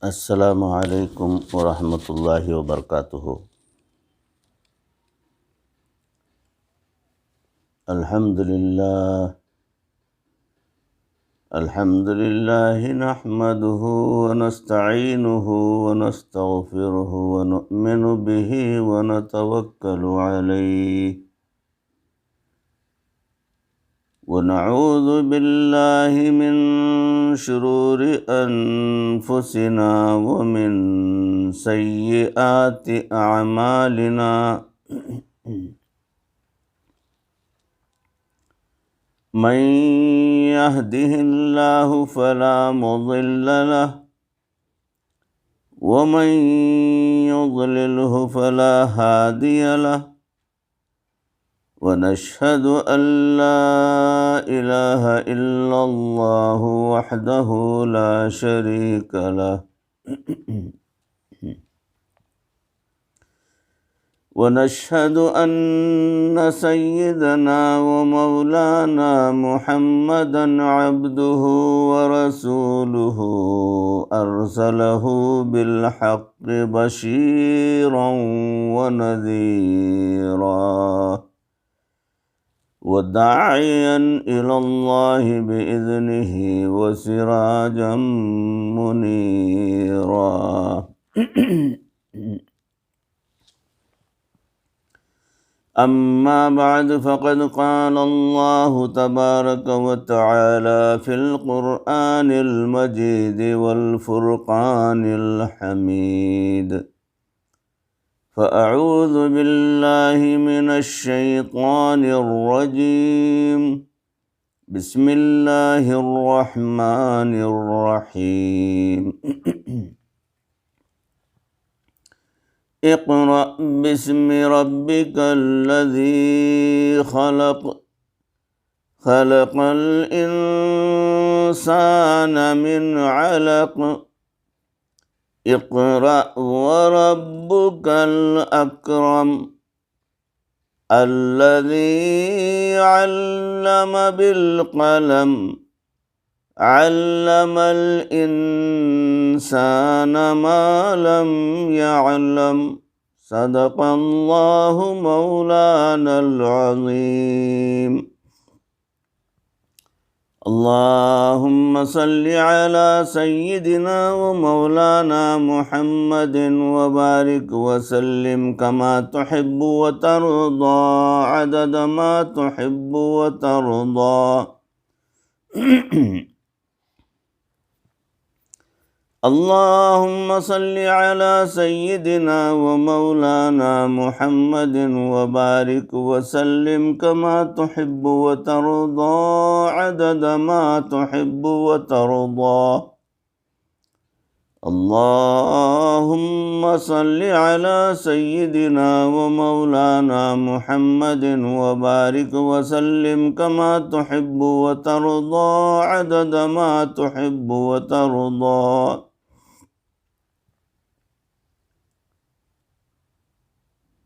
السلام علیکم ورحمۃ اللہ وبرکاتہ۔ الحمد للہ نحمده ونستعینه ونستغفره ونؤمن به ونتوکل علیہ ونعوذ باللہ من شرور انفسنا ومن سیئات اعمالنا من يهده الله فلا مضل له ومن يضلله فلا هادي له ونشهد أن لا إله إلا الله وحده لا شريك له ونشهد أن سيدنا ومولانا محمدا عبده ورسوله أرسله بالحق بشيرا ونذيرا وداعيا إلى الله بإذنه وسراجا منيرا أما بعد فقد قال الله تبارك وتعالى في القرآن المجيد والفرقان الحميد فأعوذ بالله من الشيطان الرجيم بسم الله الرحمن الرحيم اقرأ باسم ربك الذي خلق الإنسان من علق اقرأ وربك الأكرم الذي علم بالقلم علم الإنسان ما لم يعلم صدق الله مولانا العظيم اللهم صل على سيدنا ومولانا محمد وبارك وسلم كما تحب وترضى عدد ما تحب وترضى اللهم صل على سيدنا ومولانا محمد وبارك وسلم كما تحب وترضى عدد ما تحب وترضى اللهم صل على سيدنا ومولانا محمد وبارك وسلم كما تحب وترضى عدد ما تحب وترضى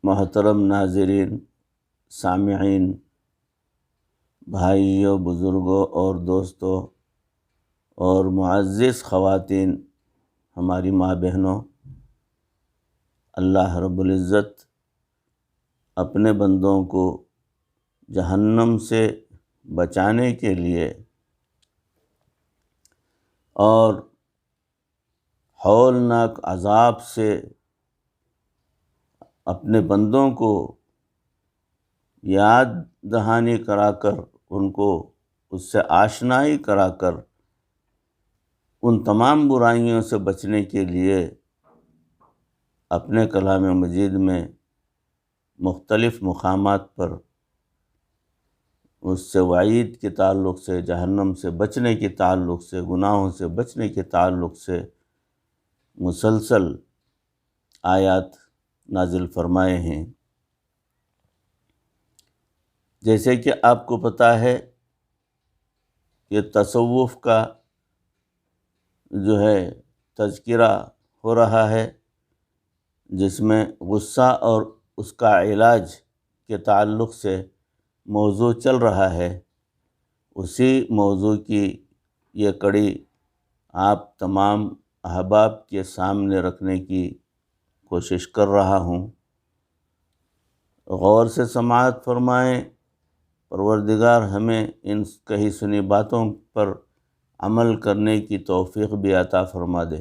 محترم ناظرین، سامعین، بھائیوں، بزرگوں اور دوستوں اور معزز خواتین، ہماری ماں بہنوں، اللہ رب العزت اپنے بندوں کو جہنم سے بچانے کے لیے اور ہولناک عذاب سے اپنے بندوں کو یاد دہانی کرا کر، ان کو اس سے آشنائی کرا کر، ان تمام برائیوں سے بچنے کے لیے اپنے کلام مجید میں مختلف مقامات پر اس سے وعید کے تعلق سے، جہنم سے بچنے کے تعلق سے، گناہوں سے بچنے کے تعلق سے مسلسل آیات نازل فرمائے ہیں۔ جیسے کہ آپ کو پتہ ہے کہ تصوف کا جو ہے تذکرہ ہو رہا ہے، جس میں غصہ اور اس کا علاج کے تعلق سے موضوع چل رہا ہے۔ اسی موضوع کی یہ کڑی آپ تمام احباب کے سامنے رکھنے کی کوشش کر رہا ہوں۔ غور سے سماعت فرمائیں۔ پروردگار ہمیں ان کہی سنی باتوں پر عمل کرنے کی توفیق بھی عطا فرما دے۔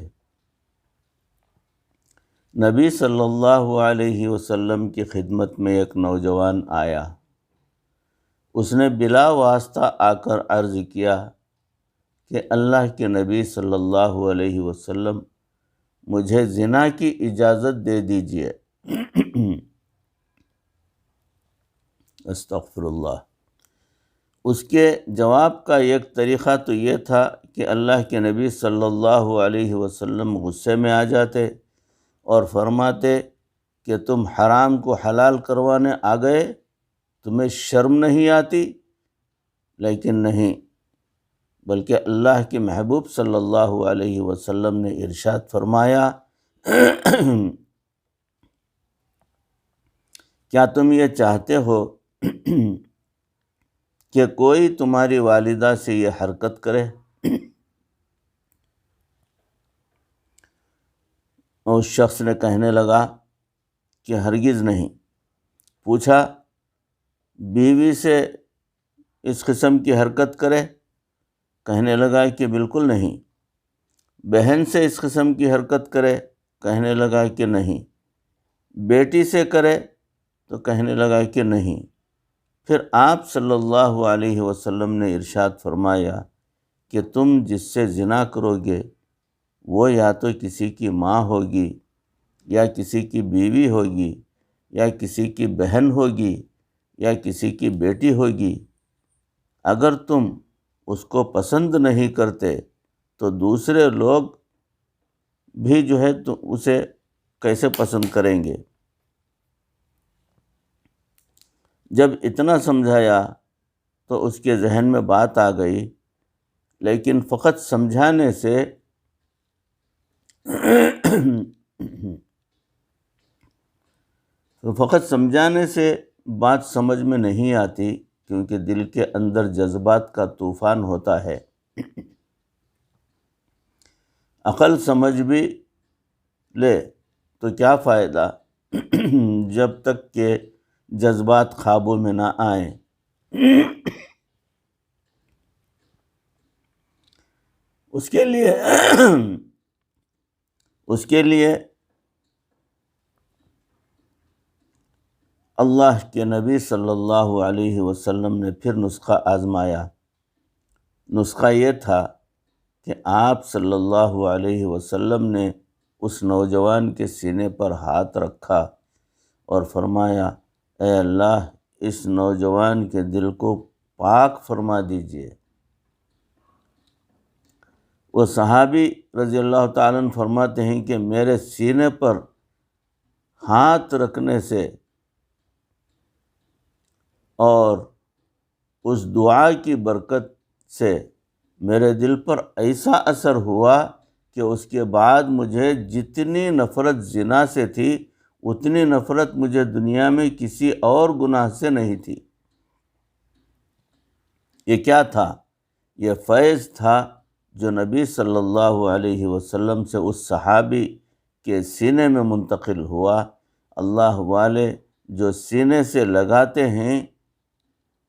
نبی صلی اللہ علیہ وسلم کی خدمت میں ایک نوجوان آیا۔ اس نے بلا واسطہ آ کر عرض کیا کہ اللہ کے نبی صلی اللہ علیہ وسلم مجھے زنا کی اجازت دے دیجیے۔ استغفر اللہ۔ اس کے جواب کا ایک طریقہ تو یہ تھا کہ اللہ کے نبی صلی اللہ علیہ وسلم غصے میں آ جاتے اور فرماتے کہ تم حرام کو حلال کروانے آ گئے، تمہیں شرم نہیں آتی؟ لیکن نہیں، بلکہ اللہ کے محبوب صلی اللہ علیہ وسلم نے ارشاد فرمایا کیا تم یہ چاہتے ہو کہ کوئی تمہاری والدہ سے یہ حرکت کرے؟ اس شخص نے کہنے لگا کہ ہرگز نہیں۔ پوچھا بیوی سے اس قسم کی حرکت کرے؟ کہنے لگا کہ بالکل نہیں۔ بہن سے اس قسم کی حرکت کرے؟ کہنے لگا کہ نہیں۔ بیٹی سے کرے؟ تو کہنے لگا کہ نہیں۔ پھر آپ صلی اللہ علیہ وسلم نے ارشاد فرمایا کہ تم جس سے زنا کرو گے وہ یا تو کسی کی ماں ہوگی، یا کسی کی بیوی ہوگی، یا کسی کی بہن ہوگی، یا کسی کی بیٹی ہوگی۔ اگر تم اس کو پسند نہیں کرتے تو دوسرے لوگ بھی جو ہے تو اسے کیسے پسند کریں گے؟ جب اتنا سمجھایا تو اس کے ذہن میں بات آ گئی، لیکن فقط سمجھانے سے بات سمجھ میں نہیں آتی، کیونکہ دل کے اندر جذبات کا طوفان ہوتا ہے۔ عقل سمجھ بھی لے تو کیا فائدہ جب تک کہ جذبات قابو میں نہ آئیں۔ اس کے لیے اللہ کے نبی صلی اللہ علیہ وسلم نے پھر نسخہ آزمایا۔ نسخہ یہ تھا کہ آپ صلی اللہ علیہ وسلم نے اس نوجوان کے سینے پر ہاتھ رکھا اور فرمایا اے اللہ اس نوجوان کے دل کو پاک فرما دیجئے۔ وہ صحابی رضی اللہ تعالیٰ عنہ فرماتے ہیں کہ میرے سینے پر ہاتھ رکھنے سے اور اس دعا کی برکت سے میرے دل پر ایسا اثر ہوا کہ اس کے بعد مجھے جتنی نفرت زنا سے تھی اتنی نفرت مجھے دنیا میں کسی اور گناہ سے نہیں تھی۔ یہ کیا تھا؟ یہ فیض تھا جو نبی صلی اللہ علیہ وسلم سے اس صحابی کے سینے میں منتقل ہوا۔ اللہ والے جو سینے سے لگاتے ہیں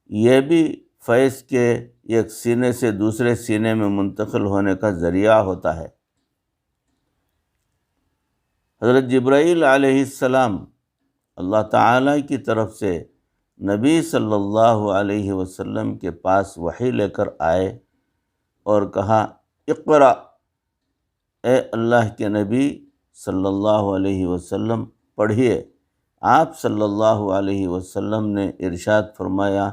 یہ بھی فیض کے ایک سینے سے دوسرے سینے میں منتقل ہونے کا ذریعہ ہوتا ہے۔ حضرت جبرائیل علیہ السلام اللہ تعالیٰ کی طرف سے نبی صلی اللہ علیہ وسلم کے پاس وحی لے کر آئے اور کہا اقرأ، اے اللہ کے نبی صلی اللہ علیہ وسلم پڑھیے۔ آپ صلی اللہ علیہ وسلم نے ارشاد فرمایا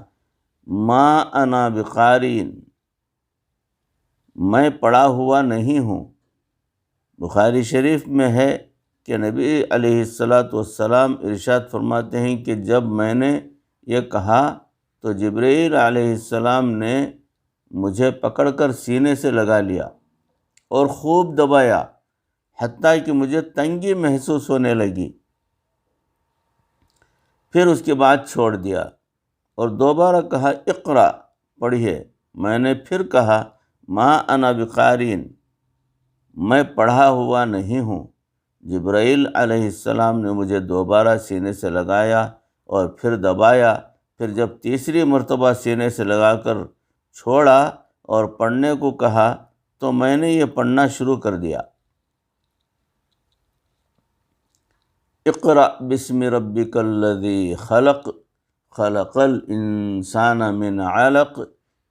ما انا بقارئ، میں پڑھا ہوا نہیں ہوں۔ بخاری شریف میں ہے کہ نبی علیہ السلام ارشاد فرماتے ہیں کہ جب میں نے یہ کہا تو جبرائیل علیہ السلام نے مجھے پکڑ کر سینے سے لگا لیا اور خوب دبایا حتیٰ کہ مجھے تنگی محسوس ہونے لگی۔ پھر اس کے بعد چھوڑ دیا اور دوبارہ کہا اقرأ، پڑھیے۔ میں نے پھر کہا ما انا بقارئ، میں پڑھا ہوا نہیں ہوں۔ جبرائیل علیہ السلام نے مجھے دوبارہ سینے سے لگایا اور پھر دبایا، پھر جب تیسری مرتبہ سینے سے لگا کر چھوڑا اور پڑھنے کو کہا تو میں نے یہ پڑھنا شروع کر دیا۔ اقرأ بسم ربک الذی خلق، خلق الانسان من علق،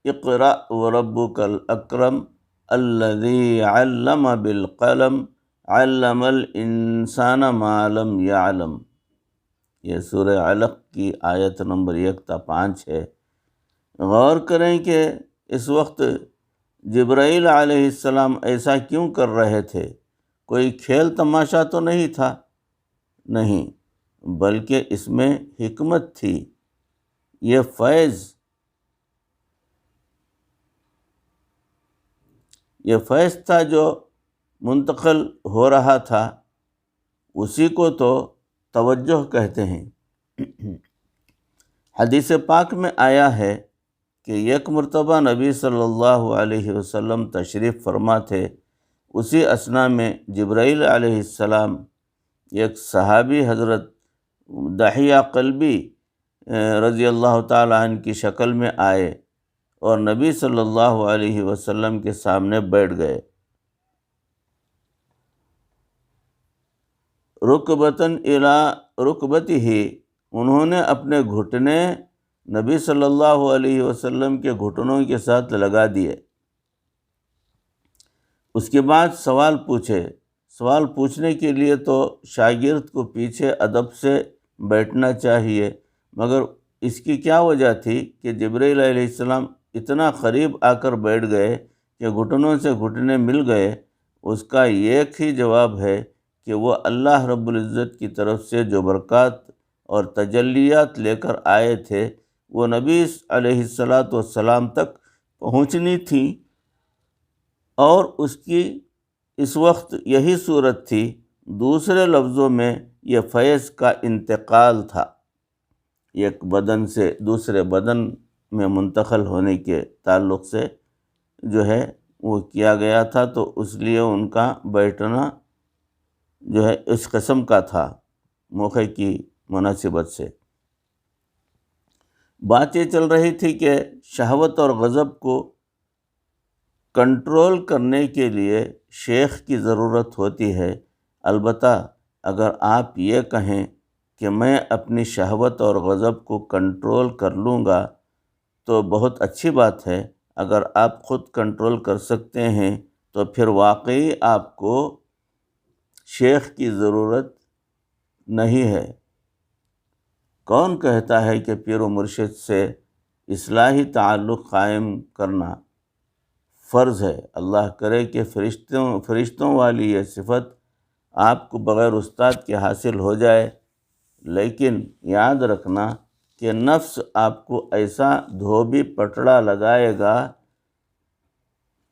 اقرأ وربک الاکرم الذی علم بالقلم، علم الانسان ما لم یعلم۔ یہ سورہ علق کی آیت نمبر 1 تا 5 ہے۔ غور کریں کہ اس وقت جبرائیل علیہ السلام ایسا کیوں کر رہے تھے؟ کوئی کھیل تماشا تو نہیں تھا، نہیں، بلکہ اس میں حکمت تھی۔ یہ فیض تھا جو منتقل ہو رہا تھا، اسی کو تو توجہ کہتے ہیں۔ حدیث پاک میں آیا ہے کہ ایک مرتبہ نبی صلی اللہ علیہ وسلم تشریف فرما تھے، اسی اثناء میں جبرائیل علیہ السلام ایک صحابی حضرت دحیہ قلبی رضی اللہ تعالیٰ عنہ کی شکل میں آئے اور نبی صلی اللہ علیہ وسلم کے سامنے بیٹھ گئے۔ رکبتاً الی رکبتہ، انہوں نے اپنے گھٹنے نبی صلی اللہ علیہ وسلم کے گھٹنوں کے ساتھ لگا دیے۔ اس کے بعد سوال پوچھے۔ سوال پوچھنے کے لیے تو شاگرد کو پیچھے ادب سے بیٹھنا چاہیے، مگر اس کی کیا وجہ تھی کہ جبرائیل علیہ السلام اتنا قریب آ کر بیٹھ گئے کہ گھٹنوں سے گھٹنے مل گئے؟ اس کا ایک ہی جواب ہے کہ وہ اللہ رب العزت کی طرف سے جو برکات اور تجلیات لے کر آئے تھے وہ نبی علیہ السلام تک پہنچنی تھی، اور اس کی اس وقت یہی صورت تھی۔ دوسرے لفظوں میں یہ فیض کا انتقال تھا، ایک بدن سے دوسرے بدن میں منتقل ہونے کے تعلق سے جو ہے وہ کیا گیا تھا، تو اس لیے ان کا بیٹھنا جو ہے اس قسم کا تھا موقع کی مناسبت سے۔ بات یہ چل رہی تھی کہ شہوت اور غضب کو کنٹرول کرنے کے لیے شیخ کی ضرورت ہوتی ہے۔ البتہ اگر آپ یہ کہیں کہ میں اپنی شہوت اور غضب کو کنٹرول کر لوں گا تو بہت اچھی بات ہے۔ اگر آپ خود کنٹرول کر سکتے ہیں تو پھر واقعی آپ کو شیخ کی ضرورت نہیں ہے۔ کون کہتا ہے کہ پیر و مرشد سے اصلاحی تعلق قائم کرنا فرض ہے؟ اللہ کرے کہ فرشتوں والی یہ صفت آپ کو بغیر استاد کے حاصل ہو جائے، لیکن یاد رکھنا کہ نفس آپ کو ایسا دھوبی پٹڑا لگائے گا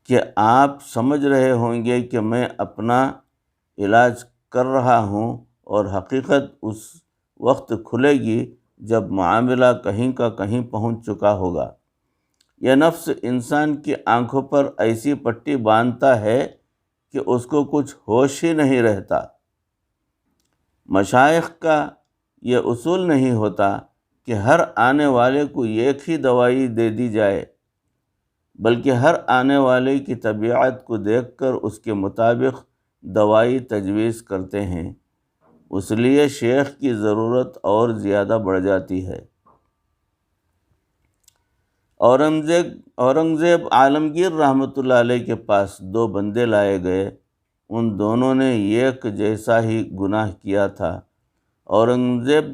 کہ آپ سمجھ رہے ہوں گے کہ میں اپنا علاج کر رہا ہوں، اور حقیقت اس وقت کھلے گی جب معاملہ کہیں کا کہیں پہنچ چکا ہوگا۔ یہ نفس انسان کی آنکھوں پر ایسی پٹی باندھتا ہے کہ اس کو کچھ ہوش ہی نہیں رہتا۔ مشائخ کا یہ اصول نہیں ہوتا کہ ہر آنے والے کو ایک ہی دوائی دے دی جائے، بلکہ ہر آنے والے کی طبیعت کو دیکھ کر اس کے مطابق دوائی تجویز کرتے ہیں۔ اس لیے شیخ کی ضرورت اور زیادہ بڑھ جاتی ہے۔ اورنگزیب عالمگیر رحمۃ اللہ علیہ کے پاس 2 بندے لائے گئے، ان دونوں نے ایک جیسا ہی گناہ کیا تھا۔ اورنگزیب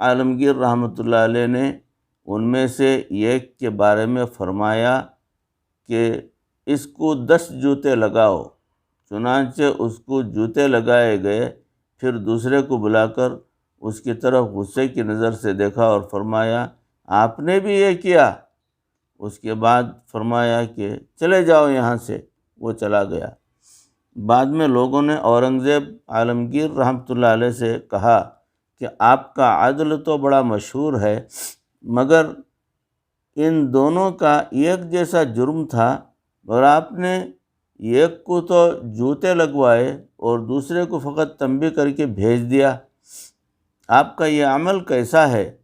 عالمگیر رحمۃ اللہ علیہ نے ان میں سے ایک کے بارے میں فرمایا کہ اس کو 10 جوتے لگاؤ۔ چنانچہ اس کو جوتے لگائے گئے۔ پھر دوسرے کو بلا کر اس کی طرف غصے کی نظر سے دیکھا اور فرمایا آپ نے بھی یہ کیا؟ اس کے بعد فرمایا کہ چلے جاؤ یہاں سے۔ وہ چلا گیا۔ بعد میں لوگوں نے اورنگزیب عالمگیر رحمۃ اللہ علیہ سے کہا کہ آپ کا عدل تو بڑا مشہور ہے، مگر ان دونوں کا ایک جیسا جرم تھا، اور آپ نے ایک کو تو جوتے لگوائے اور دوسرے کو فقط تنبیہ کر کے بھیج دیا۔ آپ کا یہ عمل کیسا ہے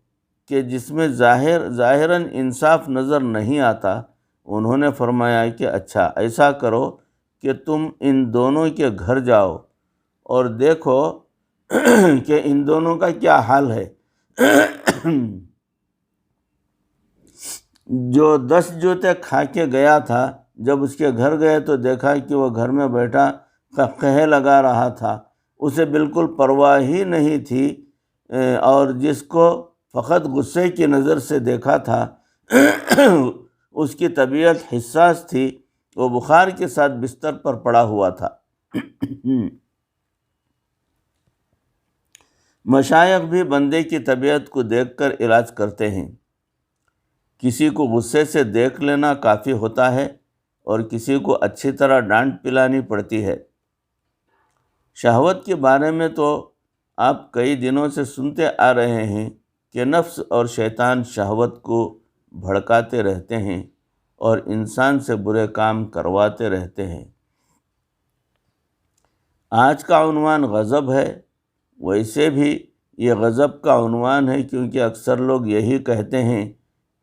کہ جس میں ظاہراً انصاف نظر نہیں آتا؟ انہوں نے فرمایا کہ اچھا ایسا کرو کہ تم ان دونوں کے گھر جاؤ اور دیکھو کہ ان دونوں کا کیا حال ہے۔ جو 10 جوتے کھا کے گیا تھا، جب اس کے گھر گئے تو دیکھا کہ وہ گھر میں بیٹھا قہقہے لگا رہا تھا، اسے بالکل پرواہ ہی نہیں تھی، اور جس کو فقط غصے کی نظر سے دیکھا تھا اس کی طبیعت حساس تھی، وہ بخار کے ساتھ بستر پر پڑا ہوا تھا۔ مشائخ بھی بندے کی طبیعت کو دیکھ کر علاج کرتے ہیں۔ کسی کو غصے سے دیکھ لینا کافی ہوتا ہے اور کسی کو اچھی طرح ڈانٹ پلانی پڑتی ہے۔ شہوت کے بارے میں تو آپ کئی دنوں سے سنتے آ رہے ہیں کہ نفس اور شیطان شہوت کو بھڑکاتے رہتے ہیں اور انسان سے برے کام کرواتے رہتے ہیں۔ آج کا عنوان غضب ہے، ویسے بھی یہ غضب کا عنوان ہے کیونکہ اکثر لوگ یہی کہتے ہیں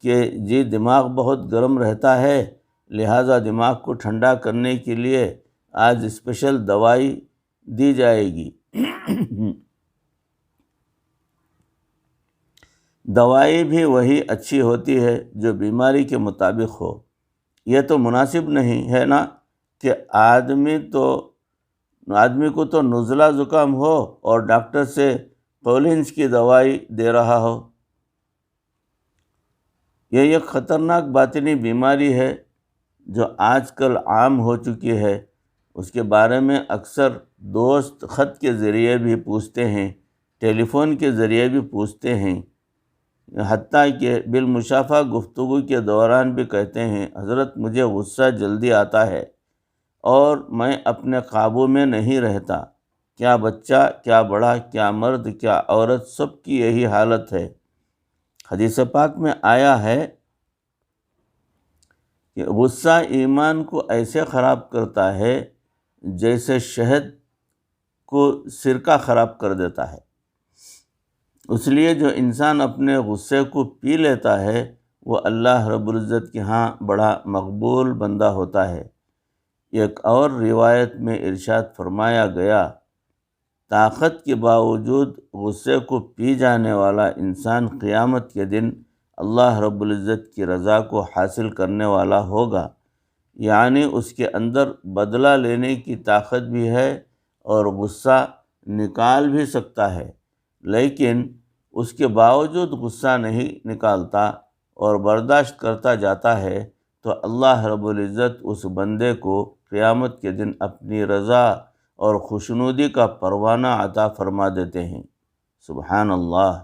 کہ جی دماغ بہت گرم رہتا ہے، لہٰذا دماغ کو ٹھنڈا کرنے کے لیے آج اسپیشل دوائی دی جائے گی۔ دوائی بھی وہی اچھی ہوتی ہے جو بیماری کے مطابق ہو۔ یہ تو مناسب نہیں ہے نا کہ آدمی کو تو نزلہ زکام ہو اور ڈاکٹر سے کولنز کی دوائی دے رہا ہو۔ یہ ایک خطرناک باطنی بیماری ہے جو آج کل عام ہو چکی ہے۔ اس کے بارے میں اکثر دوست خط کے ذریعے بھی پوچھتے ہیں، ٹیلی فون کے ذریعے بھی پوچھتے ہیں، حتیٰ کہ بالمشافہ گفتگو کے دوران بھی کہتے ہیں حضرت مجھے غصہ جلدی آتا ہے اور میں اپنے قابو میں نہیں رہتا۔ کیا بچہ، کیا بڑا، کیا مرد، کیا عورت، سب کی یہی حالت ہے۔ حدیث پاک میں آیا ہے کہ غصہ ایمان کو ایسے خراب کرتا ہے جیسے شہد کو سرکہ خراب کر دیتا ہے۔ اس لیے جو انسان اپنے غصے کو پی لیتا ہے وہ اللہ رب العزت کے ہاں بڑا مقبول بندہ ہوتا ہے۔ ایک اور روایت میں ارشاد فرمایا گیا، طاقت کے باوجود غصے کو پی جانے والا انسان قیامت کے دن اللہ رب العزت کی رضا کو حاصل کرنے والا ہوگا، یعنی اس کے اندر بدلہ لینے کی طاقت بھی ہے اور غصہ نکال بھی سکتا ہے، لیکن اس کے باوجود غصہ نہیں نکالتا اور برداشت کرتا جاتا ہے تو اللہ رب العزت اس بندے کو قیامت کے دن اپنی رضا اور خوشنودی کا پروانہ عطا فرما دیتے ہیں۔ سبحان اللہ۔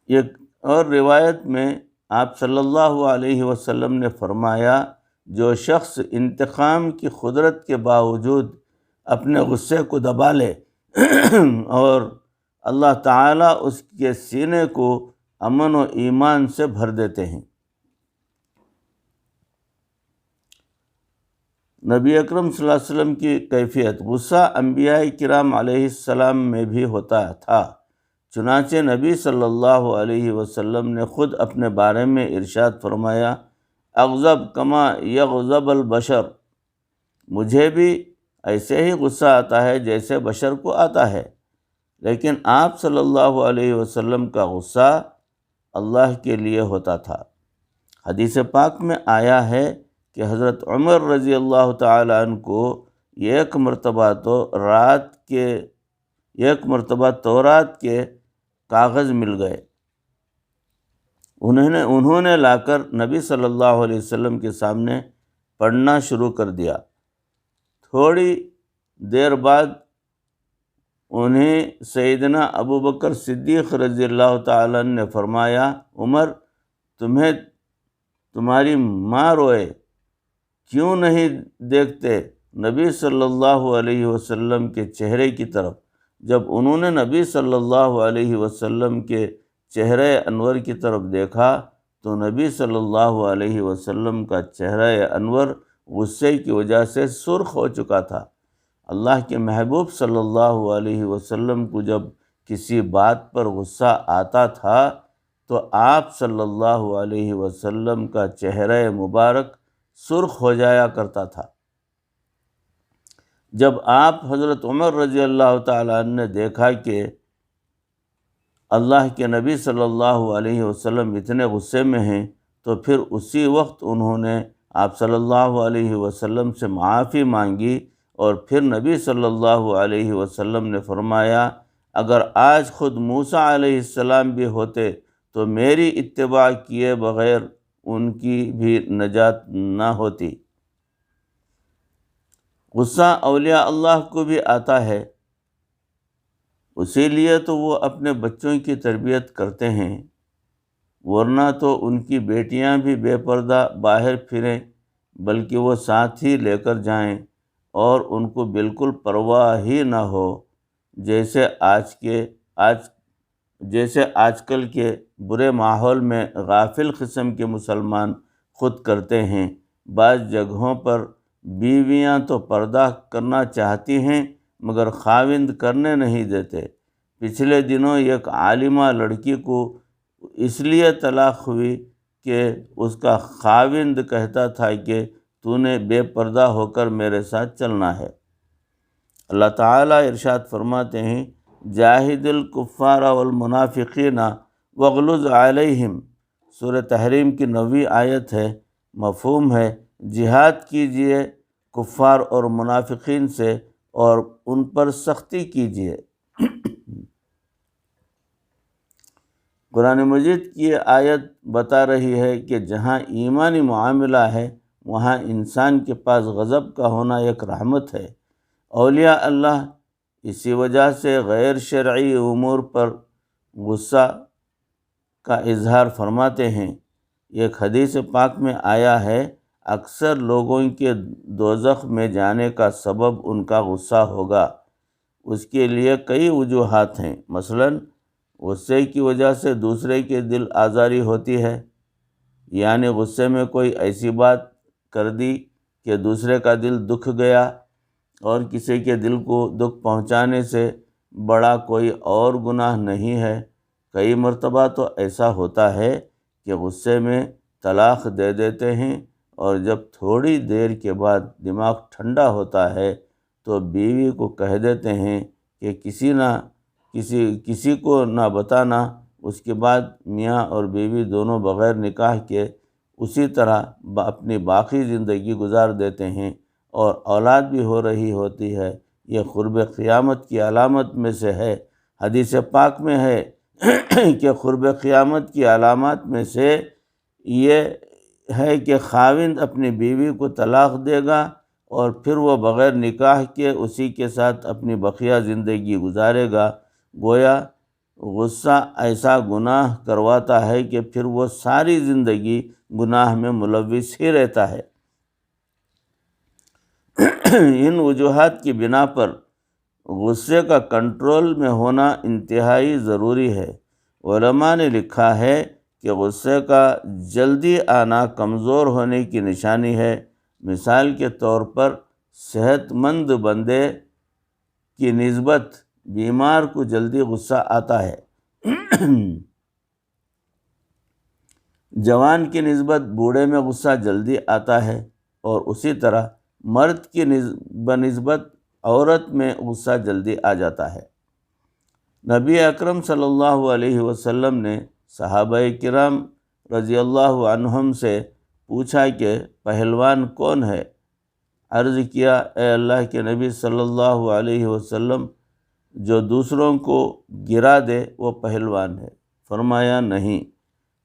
ایک اور روایت میں آپ صلی اللہ علیہ وسلم نے فرمایا، جو شخص انتقام کی قدرت کے باوجود اپنے غصے کو دبا لے اور اللہ تعالیٰ اس کے سینے کو امن و ایمان سے بھر دیتے ہیں۔ نبی اکرم صلی اللہ علیہ وسلم کی کیفیت، غصہ انبیاء کرام علیہ السلام میں بھی ہوتا تھا، چنانچہ نبی صلی اللہ علیہ وسلم نے خود اپنے بارے میں ارشاد فرمایا، اغضب کما یغضب البشر، مجھے بھی ایسے ہی غصہ آتا ہے جیسے بشر کو آتا ہے، لیکن آپ صلی اللہ علیہ وسلم کا غصہ اللہ کے لیے ہوتا تھا۔ حدیث پاک میں آیا ہے کہ حضرت عمر رضی اللہ تعالیٰ عنہ کو ایک مرتبہ تورات کے کاغذ مل گئے، انہوں نے لا کر نبی صلی اللہ علیہ وسلم کے سامنے پڑھنا شروع کر دیا۔ تھوڑی دیر بعد انہیں سیدنا ابو بکر صدیق رضی اللہ تعالیٰ عنہ نے فرمایا، عمر تمہاری ماں روئے، کیوں نہیں دیکھتے نبی صلی اللہ علیہ وسلم کے چہرے کی طرف؟ جب انہوں نے نبی صلی اللہ علیہ وسلم کے چہرے انور کی طرف دیکھا تو نبی صلی اللہ علیہ وسلم کا چہرہ انور غصے کی وجہ سے سرخ ہو چکا تھا۔ اللہ کے محبوب صلی اللہ علیہ وسلم کو جب کسی بات پر غصہ آتا تھا تو آپ صلی اللہ علیہ وسلم کا چہرہ مبارک سرخ ہو جایا کرتا تھا۔ جب آپ حضرت عمر رضی اللہ تعالیٰ عنہ نے دیکھا کہ اللہ کے نبی صلی اللہ علیہ وسلم اتنے غصے میں ہیں، تو پھر اسی وقت انہوں نے آپ صلی اللہ علیہ وسلم سے معافی مانگی، اور پھر نبی صلی اللہ علیہ وسلم نے فرمایا اگر آج خود موسیٰ علیہ السلام بھی ہوتے تو میری اتباع کیے بغیر ان کی بھی نجات نہ ہوتی۔ غصہ اولیاء اللہ کو بھی آتا ہے، اسی لیے تو وہ اپنے بچوں کی تربیت کرتے ہیں، ورنہ تو ان کی بیٹیاں بھی بے پردہ باہر پھریں، بلکہ وہ ساتھ ہی لے کر جائیں اور ان کو بالکل پرواہ ہی نہ ہو، جیسے آج کل کے برے ماحول میں غافل قسم کے مسلمان خود کرتے ہیں۔ بعض جگہوں پر بیویاں تو پردہ کرنا چاہتی ہیں مگر خاوند کرنے نہیں دیتے۔ پچھلے دنوں ایک عالمہ لڑکی کو اس لیے طلاق ہوئی کہ اس کا خاوند کہتا تھا کہ تو نے بے پردہ ہو کر میرے ساتھ چلنا ہے۔ اللہ تعالیٰ ارشاد فرماتے ہیں جاہد الکفار والمنافقین واغلظ علیہم، سورہ تحریم کی 9ویں آیت ہے۔ مفہوم ہے جہاد کیجئے کفار اور منافقین سے اور ان پر سختی کیجئے۔ قرآن مجید کی یہ آیت بتا رہی ہے کہ جہاں ایمانی معاملہ ہے وہاں انسان کے پاس غضب کا ہونا ایک رحمت ہے۔ اولیاء اللہ اسی وجہ سے غیر شرعی امور پر غصہ کا اظہار فرماتے ہیں۔ ایک حدیث پاک میں آیا ہے اکثر لوگوں کے دوزخ میں جانے کا سبب ان کا غصہ ہوگا۔ اس کے لیے کئی وجوہات ہیں، مثلاً غصے کی وجہ سے دوسرے کے دل آزاری ہوتی ہے، یعنی غصے میں کوئی ایسی بات کر دی کہ دوسرے کا دل دکھ گیا، اور کسی کے دل کو دکھ پہنچانے سے بڑا کوئی اور گناہ نہیں ہے۔ کئی مرتبہ تو ایسا ہوتا ہے کہ غصے میں طلاق دے دیتے ہیں، اور جب تھوڑی دیر کے بعد دماغ ٹھنڈا ہوتا ہے تو بیوی کو کہہ دیتے ہیں کہ کسی کو نہ بتانا۔ اس کے بعد میاں اور بیوی دونوں بغیر نکاح کے اسی طرح اپنی باقی زندگی گزار دیتے ہیں، اور اولاد بھی ہو رہی ہوتی ہے۔ یہ قرب قیامت کی علامت میں سے ہے۔ حدیث پاک میں ہے کہ قرب قیامت کی علامات میں سے یہ ہے کہ خاوند اپنی بیوی کو طلاق دے گا اور پھر وہ بغیر نکاح کے اسی کے ساتھ اپنی بقیہ زندگی گزارے گا۔ گویا غصہ ایسا گناہ کرواتا ہے کہ پھر وہ ساری زندگی گناہ میں ملوث ہی رہتا ہے۔ ان وجوہات کی بنا پر غصے کا کنٹرول میں ہونا انتہائی ضروری ہے۔ علماء نے لکھا ہے کہ غصے کا جلدی آنا کمزور ہونے کی نشانی ہے۔ مثال کے طور پر صحت مند بندے کی نسبت بیمار کو جلدی غصہ آتا ہے، جوان کی نسبت بوڑھے میں غصہ جلدی آتا ہے، اور اسی طرح مرد کی بنسبت عورت میں غصہ جلدی آ جاتا ہے۔ نبی اکرم صلی اللہ علیہ وسلم نے صحابہ کرام رضی اللہ عنہم سے پوچھا کہ پہلوان کون ہے؟ عرض کیا اے اللہ کے نبی صلی اللہ علیہ وسلم، جو دوسروں کو گرا دے وہ پہلوان ہے۔ فرمایا نہیں۔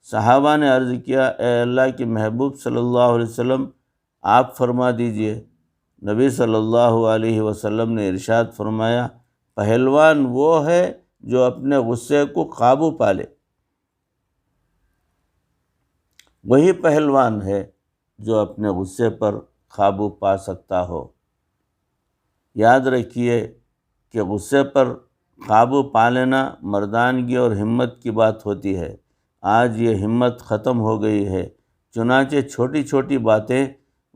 صحابہ نے عرض کیا اے اللہ کے محبوب صلی اللہ علیہ وسلم آپ فرما دیجئے۔ نبی صلی اللہ علیہ وسلم نے ارشاد فرمایا پہلوان وہ ہے جو اپنے غصے کو قابو پا لے، وہی پہلوان ہے جو اپنے غصے پر قابو پا سکتا ہو۔ یاد رکھیے کہ غصے پر قابو پا لینا مردانگی اور ہمت کی بات ہوتی ہے۔ آج یہ ہمت ختم ہو گئی ہے، چنانچہ چھوٹی چھوٹی باتیں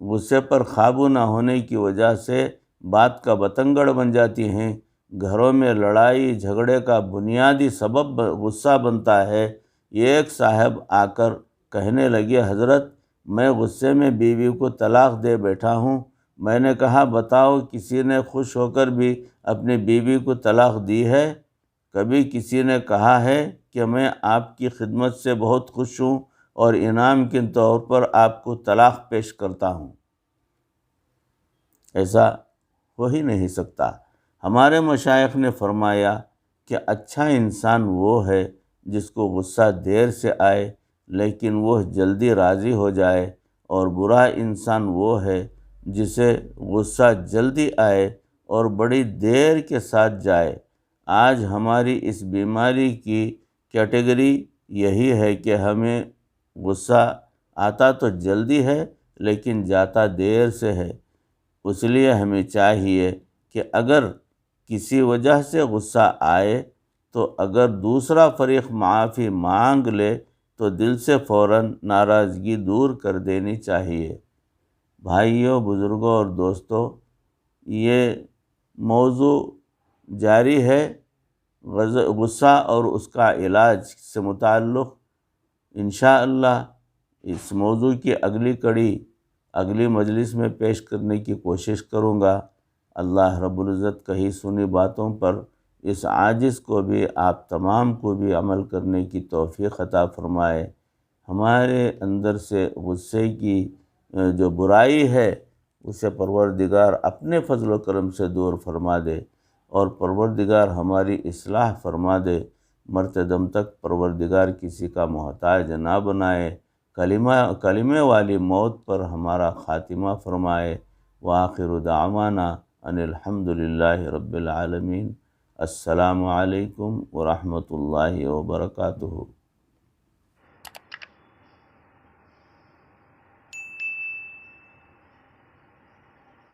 غصے پر قابو نہ ہونے کی وجہ سے بات کا بتنگڑ بن جاتی ہیں۔ گھروں میں لڑائی جھگڑے کا بنیادی سبب غصہ بنتا ہے۔ ایک صاحب آ کر کہنے لگے، حضرت میں غصے میں بیوی کو طلاق دے بیٹھا ہوں۔ میں نے کہا، بتاؤ کسی نے خوش ہو کر بھی اپنی بیوی کو طلاق دی ہے؟ کبھی کسی نے کہا ہے کہ میں آپ کی خدمت سے بہت خوش ہوں اور انعام کے طور پر آپ کو طلاق پیش کرتا ہوں؟ ایسا ہو ہی نہیں سکتا۔ ہمارے مشائخ نے فرمایا کہ اچھا انسان وہ ہے جس کو غصہ دیر سے آئے لیکن وہ جلدی راضی ہو جائے، اور برا انسان وہ ہے جسے غصہ جلدی آئے اور بڑی دیر کے ساتھ جائے۔ آج ہماری اس بیماری کی کیٹیگری یہی ہے کہ ہمیں غصہ آتا تو جلدی ہے لیکن جاتا دیر سے ہے۔ اس لیے ہمیں چاہیے کہ اگر کسی وجہ سے غصہ آئے تو اگر دوسرا فریق معافی مانگ لے تو دل سے فوراً ناراضگی دور کر دینی چاہیے۔ بھائیوں، بزرگوں اور دوستوں، یہ موضوع جاری ہے غصہ اور اس کا علاج سے متعلق۔ انشاءاللہ اس موضوع کی اگلی کڑی اگلی مجلس میں پیش کرنے کی کوشش کروں گا۔ اللہ رب العزت کہی سنی باتوں پر اس عاجز کو بھی، آپ تمام کو بھی عمل کرنے کی توفیق عطا فرمائے۔ ہمارے اندر سے غصے کی جو برائی ہے اسے پروردگار اپنے فضل و کرم سے دور فرما دے، اور پروردگار ہماری اصلاح فرما دے۔ مرتے دم تک پروردگار کسی کا محتاج نہ بنائے، کلمے والی موت پر ہمارا خاتمہ فرمائے۔ وآخر دعوانا ان الحمد للہ رب العالمین۔ السلام علیکم ورحمۃ اللہ وبرکاتہ۔